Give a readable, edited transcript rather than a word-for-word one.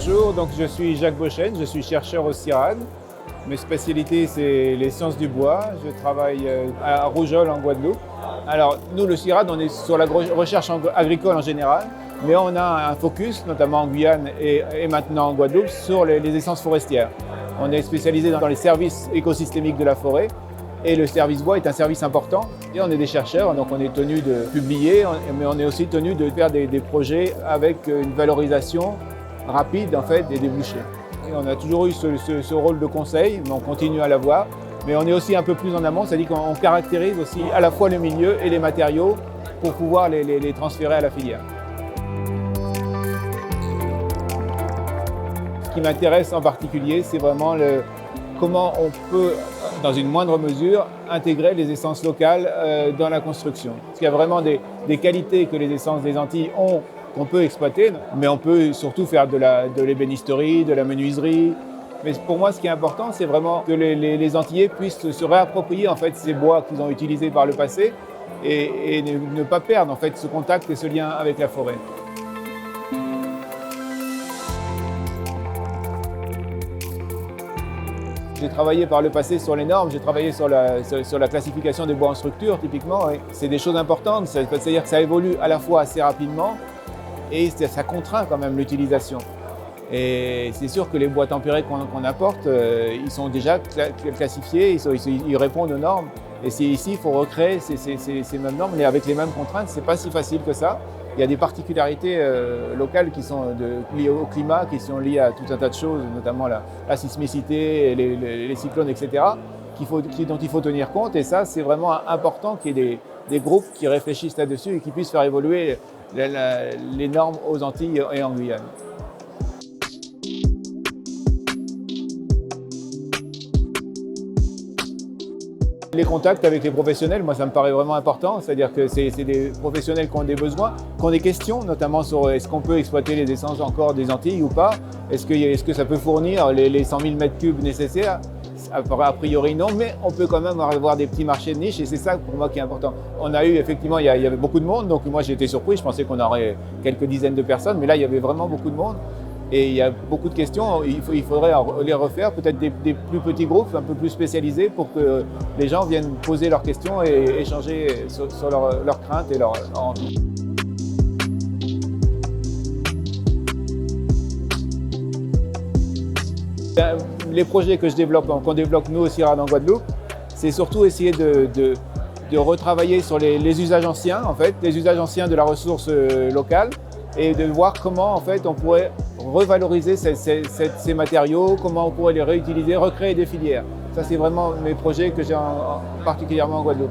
Bonjour, donc je suis Jacques Beauchesne, je suis chercheur au CIRAD. Mes spécialités, c'est les sciences du bois. Je travaille à Rougeole en Guadeloupe. Alors nous, le CIRAD, on est sur la recherche agricole en général, mais on a un focus, notamment en Guyane et maintenant en Guadeloupe, sur les essences forestières. On est spécialisé dans les services écosystémiques de la forêt et le service bois est un service important. Et on est des chercheurs, donc on est tenu de publier, mais on est aussi tenu de faire des projets avec une valorisation rapide en fait, des débouchés. Et on a toujours eu ce rôle de conseil, mais on continue à l'avoir. Mais on est aussi un peu plus en amont, c'est-à-dire qu'on caractérise aussi à la fois le milieu et les matériaux pour pouvoir les transférer à la filière. Ce qui m'intéresse en particulier, c'est vraiment comment on peut, dans une moindre mesure, intégrer les essences locales dans la construction. Parce qu'il y a vraiment des qualités que les essences des Antilles ont qu'on peut exploiter, mais on peut surtout faire de l'ébénisterie, de la menuiserie. Mais pour moi, ce qui est important, c'est vraiment que les Antillais puissent se réapproprier en fait, ces bois qu'ils ont utilisés par le passé et ne pas perdre en fait, ce contact et ce lien avec la forêt. J'ai travaillé par le passé sur les normes, j'ai travaillé sur la classification des bois en structure typiquement. C'est des choses importantes, c'est-à-dire que ça évolue à la fois assez rapidement et ça contraint quand même l'utilisation. Et c'est sûr que les bois tempérés qu'on apporte, ils sont déjà classifiés, ils répondent aux normes. Et ici, il faut recréer ces mêmes normes, mais avec les mêmes contraintes, c'est pas si facile que ça. Il y a des particularités locales qui sont liées au climat, qui sont liées à tout un tas de choses, notamment la sismicité, les cyclones, etc., dont il faut tenir compte. Et ça, c'est vraiment important qu'il y ait des groupes qui réfléchissent là-dessus et qui puissent faire évoluer les normes aux Antilles et en Guyane. Les contacts avec les professionnels, moi ça me paraît vraiment important, c'est-à-dire que c'est des professionnels qui ont des besoins, qui ont des questions, notamment sur est-ce qu'on peut exploiter les essences encore des Antilles ou pas, est-ce que ça peut fournir les 100 000 m3 nécessaires. A priori non, mais on peut quand même avoir des petits marchés de niche et c'est ça pour moi qui est important. On a eu effectivement, il y avait beaucoup de monde, donc moi j'ai été surpris, je pensais qu'on aurait quelques dizaines de personnes, mais là il y avait vraiment beaucoup de monde. Et il y a beaucoup de questions, il faudrait les refaire, peut-être des plus petits groupes, un peu plus spécialisés pour que les gens viennent poser leurs questions et échanger sur leurs craintes et leurs envies. Les projets que qu'on développe nous au CIRAD en Guadeloupe, c'est surtout essayer de retravailler sur les usages anciens, en fait, les usages anciens de la ressource locale, et de voir comment en fait, on pourrait revaloriser ces matériaux, comment on pourrait les réutiliser, recréer des filières. Ça, c'est vraiment mes projets que j'ai particulièrement en Guadeloupe.